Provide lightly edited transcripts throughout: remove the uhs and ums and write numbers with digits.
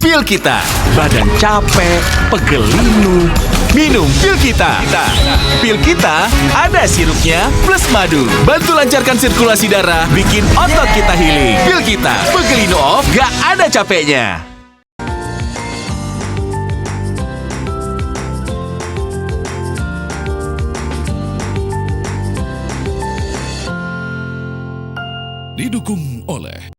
Pil Kita. Badan capek, pegel linu, minum Pil Kita. Pil Kita ada sirupnya plus madu. Bantu lancarkan sirkulasi darah, bikin otot kita healing. Pil Kita, pegel linu off, gak ada capeknya. Didukung oleh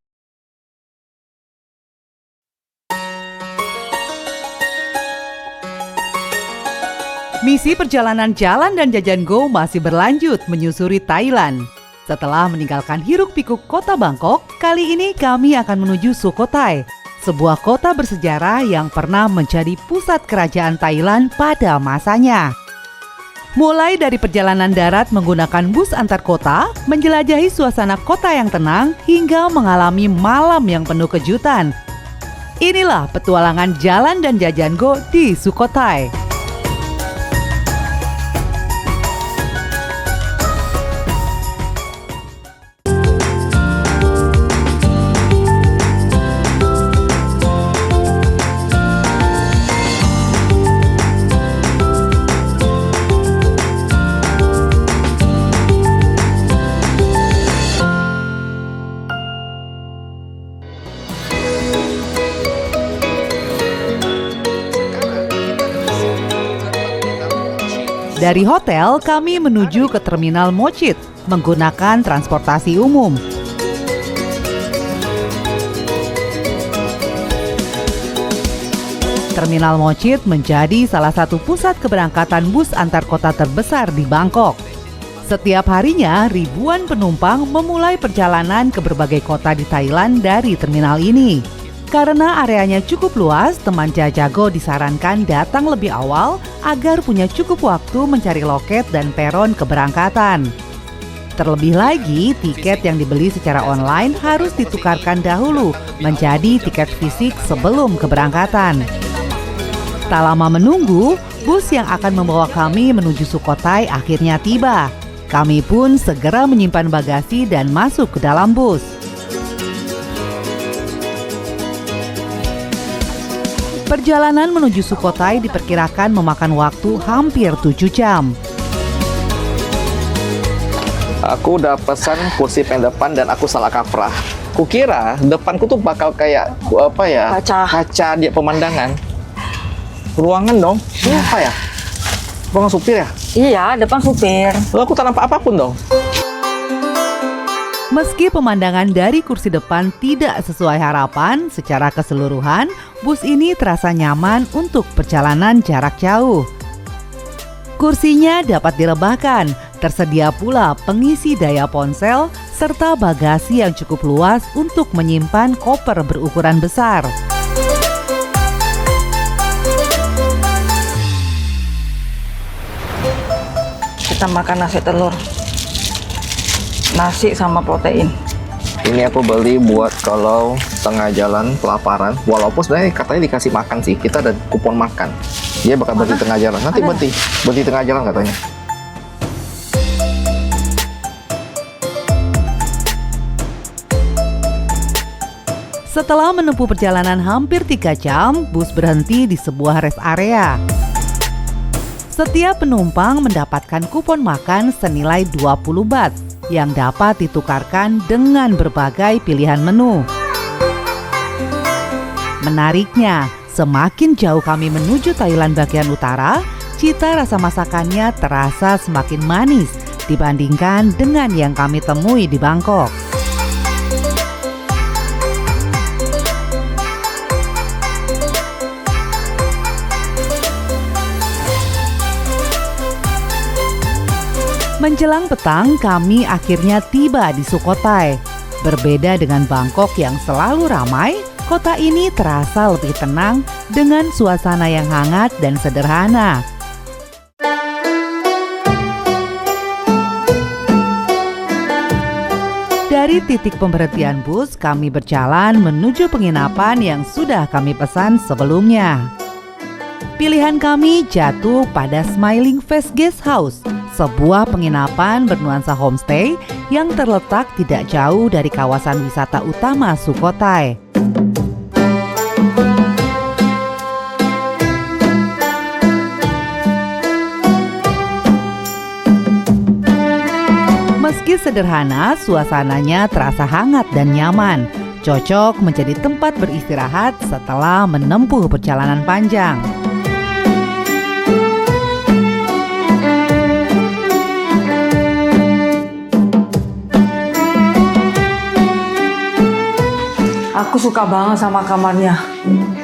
Misi perjalanan Jalan dan Jajan Go masih berlanjut menyusuri Thailand. Setelah meninggalkan hiruk-pikuk kota Bangkok, kali ini kami akan menuju Sukhothai, sebuah kota bersejarah yang pernah menjadi pusat kerajaan Thailand pada masanya. Mulai dari perjalanan darat menggunakan bus antar kota, menjelajahi suasana kota yang tenang, hingga mengalami malam yang penuh kejutan. Inilah petualangan Jalan dan Jajan Go di Sukhothai. Dari hotel, kami menuju ke Terminal Mochit menggunakan transportasi umum. Terminal Mochit menjadi salah satu pusat keberangkatan bus antar kota terbesar di Bangkok. Setiap harinya, ribuan penumpang memulai perjalanan ke berbagai kota di Thailand dari terminal ini. Karena areanya cukup luas, teman Jajago disarankan datang lebih awal agar punya cukup waktu mencari loket dan peron keberangkatan. Terlebih lagi, tiket yang dibeli secara online harus ditukarkan dahulu menjadi tiket fisik sebelum keberangkatan. Tak lama menunggu, bus yang akan membawa kami menuju Sukhothai akhirnya tiba. Kami pun segera menyimpan bagasi dan masuk ke dalam bus. Perjalanan menuju Sukhothai diperkirakan memakan waktu hampir 7 jam. Aku udah pesan kursi paling depan dan aku salah kaprah. Kukira depanku tuh bakal kayak kaca dia pemandangan. Ruangan dong. Ini apa ya? Ruangan supir ya? Iya, depan supir. Lalu aku tak nampak apapun dong. Meski pemandangan dari kursi depan tidak sesuai harapan, secara keseluruhan, bus ini terasa nyaman untuk perjalanan jarak jauh. Kursinya dapat direbahkan, tersedia pula pengisi daya ponsel, serta bagasi yang cukup luas untuk menyimpan koper berukuran besar. Kita makan nasi telur. Nasi sama protein. Ini aku beli buat kalau tengah jalan kelaparan. Walaupun sebenarnya katanya dikasih makan sih. Kita ada kupon makan. Dia bakal berhenti tengah jalan. Nanti berhenti tengah jalan katanya. Setelah menempuh perjalanan hampir 3 jam, bus berhenti di sebuah rest area. Setiap penumpang mendapatkan kupon makan senilai 20 baht yang dapat ditukarkan dengan berbagai pilihan menu. Menariknya, semakin jauh kami menuju Thailand bagian utara, cita rasa masakannya terasa semakin manis dibandingkan dengan yang kami temui di Bangkok. Menjelang petang, kami akhirnya tiba di Sukhothai. Berbeda dengan Bangkok yang selalu ramai, kota ini terasa lebih tenang dengan suasana yang hangat dan sederhana. Dari titik pemberhentian bus, kami berjalan menuju penginapan yang sudah kami pesan sebelumnya. Pilihan kami jatuh pada Smiling Face Guest House, sebuah penginapan bernuansa homestay yang terletak tidak jauh dari kawasan wisata utama Sukhothai. Meski sederhana, suasananya terasa hangat dan nyaman. Cocok menjadi tempat beristirahat setelah menempuh perjalanan panjang. Aku suka banget sama kamarnya.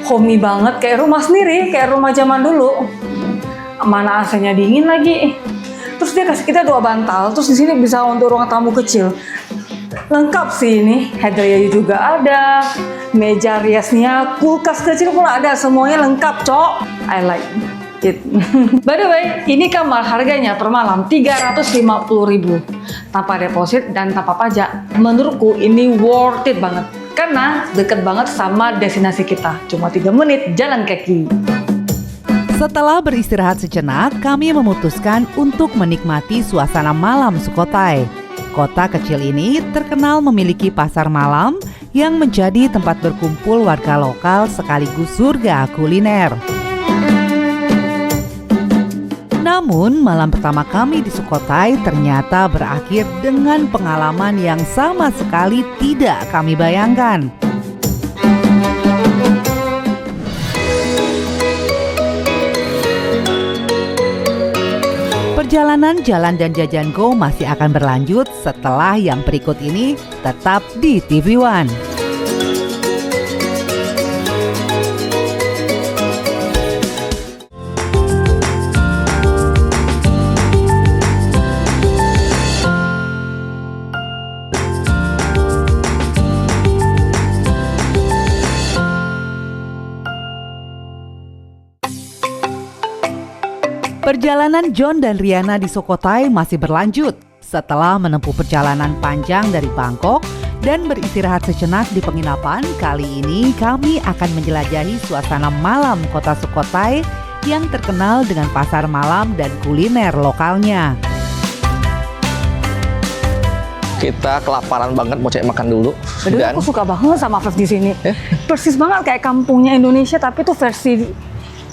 Homey banget, kayak rumah sendiri, kayak rumah zaman dulu. Mana AC-nya dingin lagi. Terus dia kasih kita 2 bantal, terus di sini bisa untuk ruang tamu kecil. Lengkap sih ini, head dryer juga ada, meja riasnya, kulkas kecil pun ada, semuanya lengkap, cok. I like it. By the way, ini kamar harganya per malam 350.000 tanpa deposit dan tanpa pajak. Menurutku ini worth it banget. Karena deket banget sama destinasi kita, cuma 3 menit jalan kaki. Setelah beristirahat sejenak, kami memutuskan untuk menikmati suasana malam Sukhothai. Kota kecil ini terkenal memiliki pasar malam yang menjadi tempat berkumpul warga lokal sekaligus surga kuliner. Namun, malam pertama kami di Sukhothai ternyata berakhir dengan pengalaman yang sama sekali tidak kami bayangkan. Perjalanan Jalan dan Jajan Go masih akan berlanjut setelah yang berikut ini, tetap di TV One. Perjalanan John dan Riana di Sukhothai masih berlanjut. Setelah menempuh perjalanan panjang dari Bangkok dan beristirahat sejenak di penginapan, kali ini kami akan menjelajahi suasana malam kota Sukhothai yang terkenal dengan pasar malam dan kuliner lokalnya. Kita kelaparan banget, mau cari makan dulu. Aduh, aku suka banget sama Flash di sini. Persis banget kayak kampungnya Indonesia, tapi tuh versi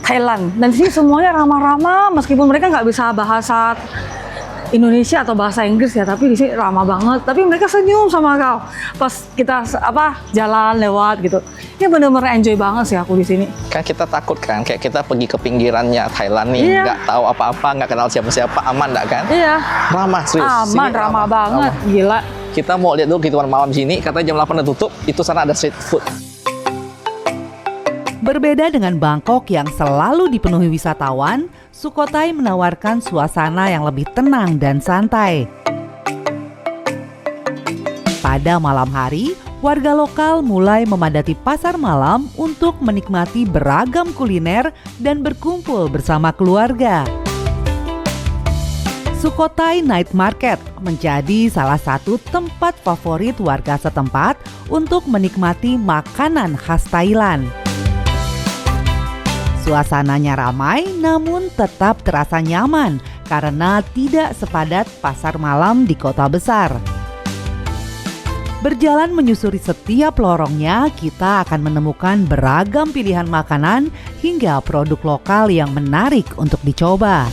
Thailand. Dan di sini semuanya ramah-ramah, meskipun mereka nggak bisa bahasa Indonesia atau bahasa Inggris ya, tapi di sini ramah banget. Tapi mereka senyum sama kau pas kita jalan lewat gitu. Ini bener-bener enjoy banget sih aku di sini. Kan kita takut kan, kayak kita pergi ke pinggirannya Thailand nih, nggak tahu apa-apa, nggak kenal siapa-siapa, aman nggak kan? Iya. Ramah, serius. Aman, Sini ramah banget, ramah. gila. Kita mau lihat dulu kehidupan malam di sini, katanya jam 8 udah tutup, itu sana ada street food. Berbeda dengan Bangkok yang selalu dipenuhi wisatawan, Sukhothai menawarkan suasana yang lebih tenang dan santai. Pada malam hari, warga lokal mulai memadati pasar malam untuk menikmati beragam kuliner dan berkumpul bersama keluarga. Sukhothai Night Market menjadi salah satu tempat favorit warga setempat untuk menikmati makanan khas Thailand. Suasananya ramai namun tetap terasa nyaman karena tidak sepadat pasar malam di kota besar. Berjalan menyusuri setiap lorongnya, kita akan menemukan beragam pilihan makanan hingga produk lokal yang menarik untuk dicoba.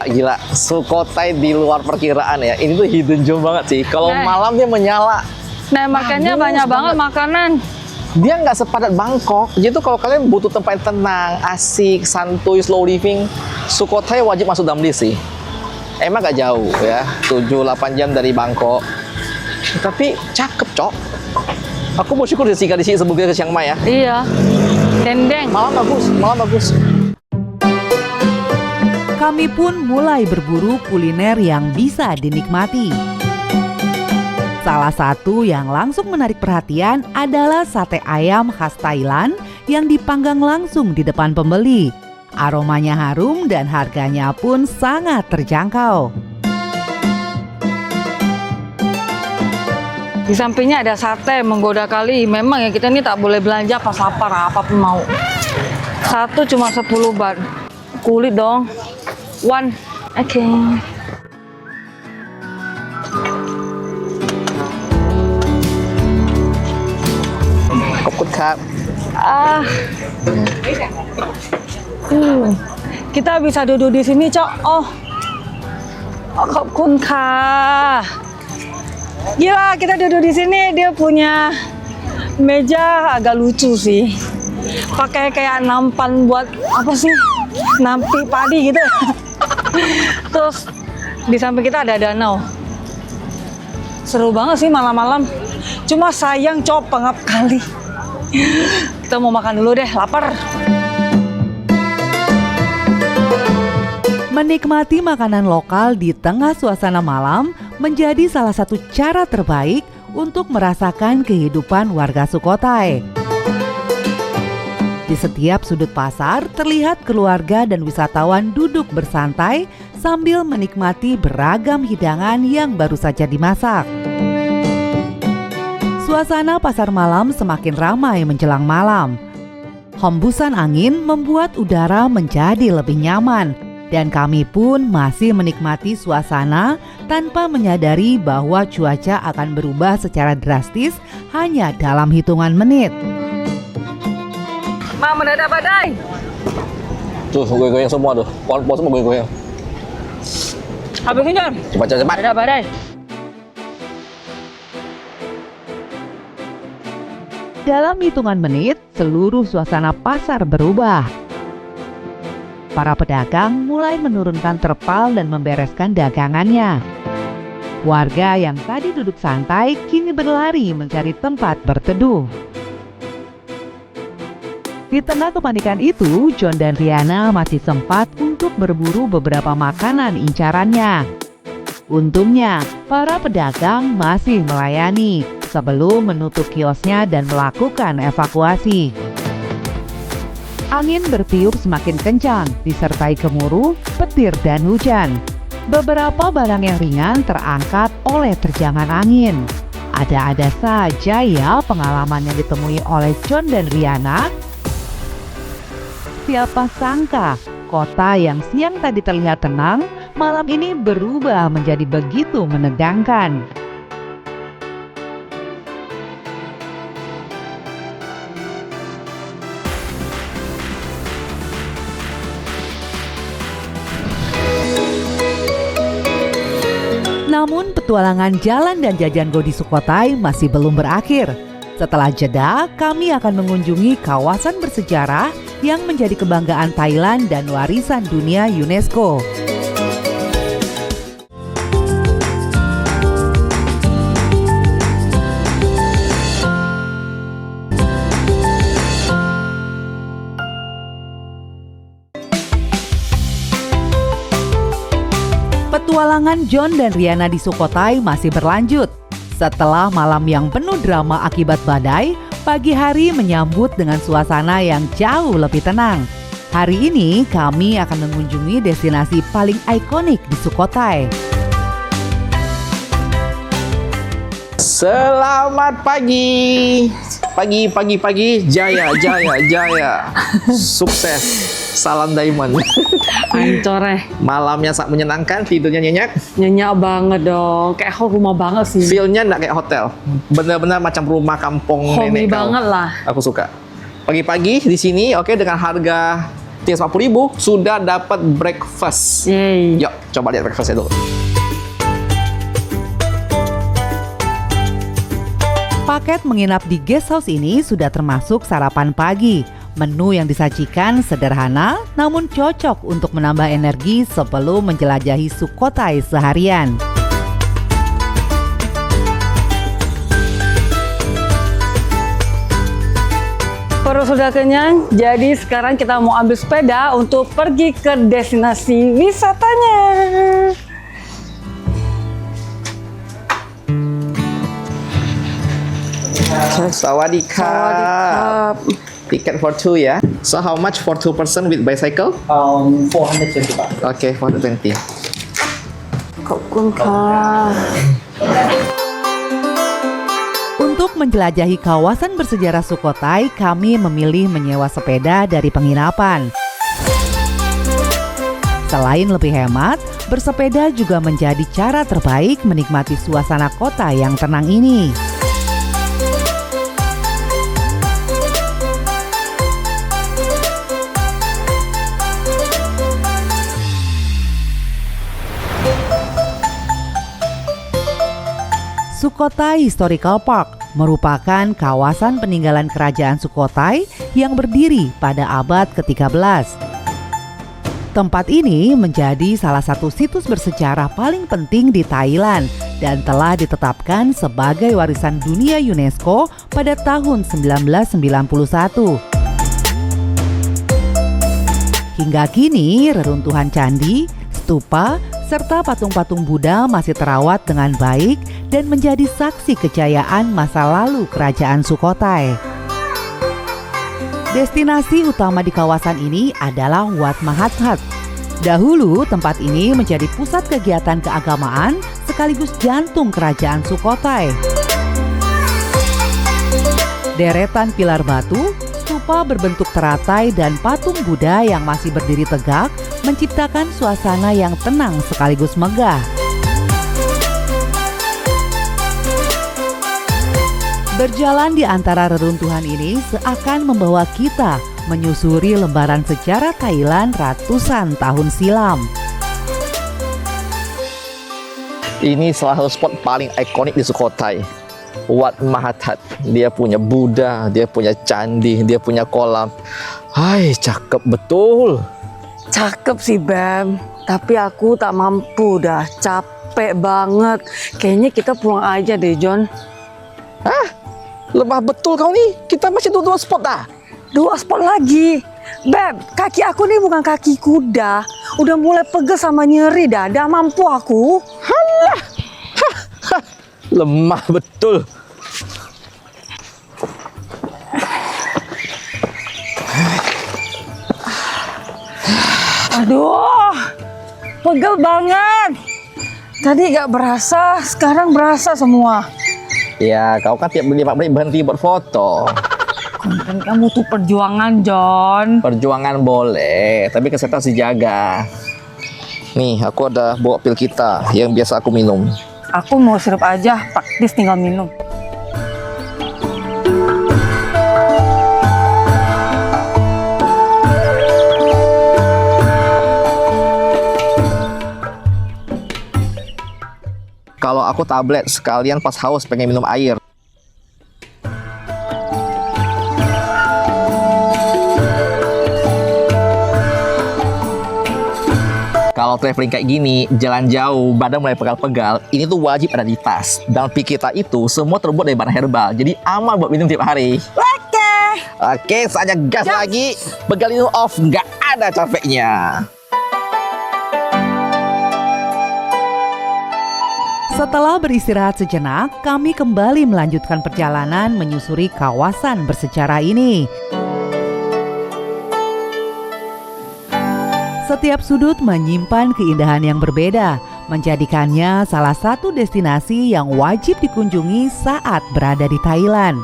Gila, Sukhothai di luar perkiraan ya. Ini tuh hidden gem banget sih. Kalau malam dia menyala. Nah, makannya banyak banget makanan. Dia nggak sepadat Bangkok. Jadi tuh kalau kalian butuh tempat yang tenang, asik, santuy, slow living, Sukhothai wajib masuk dalam list sih. Emang nggak jauh ya, 7-8 jam dari Bangkok. Tapi cakep, Cok. Aku bersyukur di sini sebelum kita ke Chiang Mai ya. Iya. Dendeng. Malam bagus, malam bagus. Kami pun mulai berburu kuliner yang bisa dinikmati. Salah satu yang langsung menarik perhatian adalah sate ayam khas Thailand yang dipanggang langsung di depan pembeli. Aromanya harum dan harganya pun sangat terjangkau. Di sampingnya ada sate, menggoda kali. Memang ya kita ini tak boleh belanja pas lapar, apapun mau. Satu cuma 10 baht. Kulit dong. One. Oke. Kita bisa duduk di sini, Cok. Oh. ขอบคุณค่ะ. Gila, kita duduk di sini, dia punya meja agak lucu sih. Pakai kayak nampan buat apa sih? Nampi padi gitu. Terus di samping kita ada danau. Seru banget sih malam-malam. Cuma sayang cowok pengap kali. Kita mau makan dulu deh, lapar. Menikmati makanan lokal di tengah suasana malam menjadi salah satu cara terbaik untuk merasakan kehidupan warga Sukhothai. Di setiap sudut pasar terlihat keluarga dan wisatawan duduk bersantai sambil menikmati beragam hidangan yang baru saja dimasak. Suasana pasar malam semakin ramai menjelang malam. Hembusan angin membuat udara menjadi lebih nyaman. Dan kami pun masih menikmati suasana tanpa menyadari bahwa cuaca akan berubah secara drastis hanya dalam hitungan menit. Ma, mendadak badai. Tuh, goyang-goyang semua tuh. Pohon-pohon semua goyang-goyang. Habisin, Jon. Cepat. Mendadak badai. Dalam hitungan menit, seluruh suasana pasar berubah. Para pedagang mulai menurunkan terpal dan membereskan dagangannya. Warga yang tadi duduk santai kini berlari mencari tempat berteduh. Di tengah kepanikan itu, John dan Riana masih sempat untuk berburu beberapa makanan incarannya. Untungnya, para pedagang masih melayani sebelum menutup kiosnya dan melakukan evakuasi. Angin bertiup semakin kencang, disertai gemuruh, petir, dan hujan. Beberapa barang yang ringan terangkat oleh terjangan angin. Ada-ada saja ya pengalaman yang ditemui oleh John dan Riana. Siapa sangka, kota yang siang tadi terlihat tenang, malam ini berubah menjadi begitu menegangkan. Namun petualangan jalan dan jajan go di Sukhothai masih belum berakhir. Setelah jeda, kami akan mengunjungi kawasan bersejarah yang menjadi kebanggaan Thailand dan warisan dunia UNESCO. Petualangan John dan Riana di Sukhothai masih berlanjut. Setelah malam yang penuh drama akibat badai, pagi hari menyambut dengan suasana yang jauh lebih tenang. Hari ini kami akan mengunjungi destinasi paling ikonik di Sukhothai. Selamat pagi. Pagi. Jaya. Sukses. Salam Diamond. Ancor. Malamnya sangat menyenangkan, tidurnya nyenyak. Nyenyak banget dong, kayak rumah banget sih. Feel-nya nggak kayak hotel. Benar-benar macam rumah kampung Homey nenek kau. banget lah. Aku suka. Pagi-pagi di sini, oke, dengan harga 350.000 sudah dapat breakfast. Yeay. Yuk, coba lihat breakfastnya dulu. Paket menginap di guest house ini sudah termasuk sarapan pagi. Menu yang disajikan sederhana namun cocok untuk menambah energi sebelum menjelajahi Sukhothai seharian. Perut sudah kenyang, jadi sekarang kita mau ambil sepeda untuk pergi ke destinasi wisatanya. Sawadikap. Tiket for two ya. So how much for 2 person with bicycle? 420 baht. Okay, 420. ขอบคุณค่ะ Untuk menjelajahi kawasan bersejarah Sukhothai, kami memilih menyewa sepeda dari penginapan. Selain lebih hemat, bersepeda juga menjadi cara terbaik menikmati suasana kota yang tenang ini. Sukhothai Historical Park merupakan kawasan peninggalan kerajaan Sukhothai yang berdiri pada abad ke-13. Tempat ini menjadi salah satu situs bersejarah paling penting di Thailand dan telah ditetapkan sebagai warisan dunia UNESCO pada tahun 1991. Hingga kini, reruntuhan candi, stupa, serta patung-patung Buddha masih terawat dengan baik dan menjadi saksi kejayaan masa lalu kerajaan Sukhothai. Destinasi utama di kawasan ini adalah Wat Mahathat. Dahulu tempat ini menjadi pusat kegiatan keagamaan sekaligus jantung kerajaan Sukhothai. Deretan pilar batu, stupa berbentuk teratai dan patung Buddha yang masih berdiri tegak menciptakan suasana yang tenang sekaligus megah. Berjalan di antara reruntuhan ini seakan membawa kita menyusuri lembaran sejarah Thailand ratusan tahun silam. Ini salah satu spot paling ikonik di Sukhothai. Wat Mahathat. Dia punya Buddha, dia punya candi, dia punya kolam. Hai, cakep betul. Cakep sih, Beb. Tapi aku tak mampu dah. Capek banget. Kayaknya kita pulang aja deh, John. Hah? Lemah betul kau nih. Kita masih dua spot dah. 2 spot lagi. Beb, kaki aku nih bukan kaki kuda. Udah mulai pegel sama nyeri dah. Dah mampu aku. Halah. Hah. Lemah betul. Aduh, pegel banget. Tadi gak berasa, sekarang berasa semua. Ya, kau kan tiap 5 menit berhenti buat foto. Konten kamu tuh perjuangan, John. Perjuangan boleh, tapi kesehatan harus dijaga. Nih, aku ada bawa pil kita yang biasa aku minum. Aku mau sirup aja, praktis tinggal minum. Kalau aku tablet, sekalian pas haus pengen minum air. Kalau traveling kayak gini, jalan jauh, badan mulai pegal-pegal, ini tuh wajib ada di tas. Dan pil kita itu semua terbuat dari bahan herbal, jadi aman buat minum tiap hari. Oke, saatnya gas lagi. Begalinu off, nggak ada capeknya. Setelah beristirahat sejenak, kami kembali melanjutkan perjalanan menyusuri kawasan bersejarah ini. Setiap sudut menyimpan keindahan yang berbeda, menjadikannya salah satu destinasi yang wajib dikunjungi saat berada di Thailand.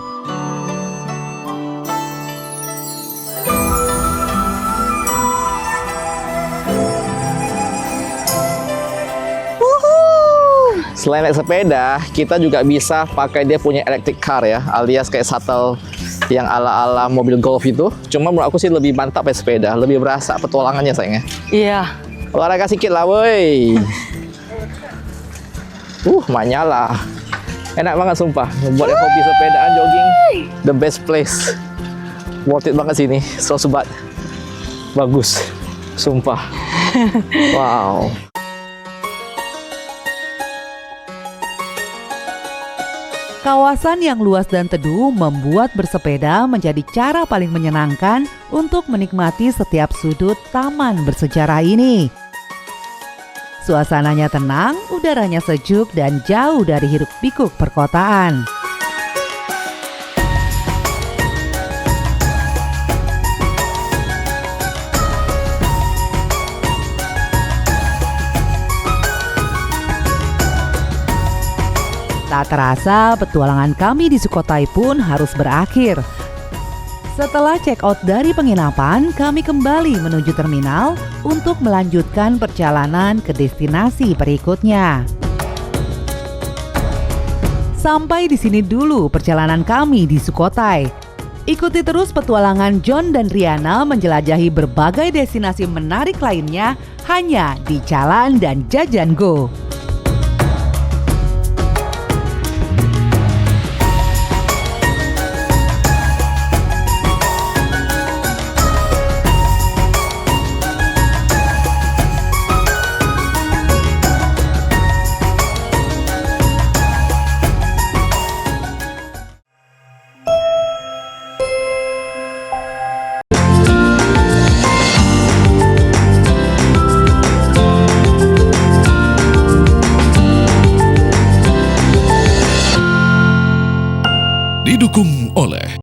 Selain naik sepeda, kita juga bisa pakai dia punya electric car ya, alias kayak shuttle yang ala-ala mobil golf itu. Cuma menurut aku sih lebih mantap pakai sepeda, lebih berasa petualangannya sayangnya. Iya. Olahraga sedikit lah, woi. Manyala. Enak banget sumpah. Buat yang hobi sepedaan, jogging, the best place. Worth it banget sini, so sobat. Bagus, sumpah. Wow. Kawasan yang luas dan teduh membuat bersepeda menjadi cara paling menyenangkan untuk menikmati setiap sudut taman bersejarah ini. Suasananya tenang, udaranya sejuk, dan jauh dari hiruk-pikuk perkotaan. Tak terasa, petualangan kami di Sukhothai pun harus berakhir. Setelah check out dari penginapan, kami kembali menuju terminal untuk melanjutkan perjalanan ke destinasi berikutnya. Sampai di sini dulu perjalanan kami di Sukhothai. Ikuti terus petualangan John dan Riana menjelajahi berbagai destinasi menarik lainnya hanya di Jalan dan Jajan Go. Didukung oleh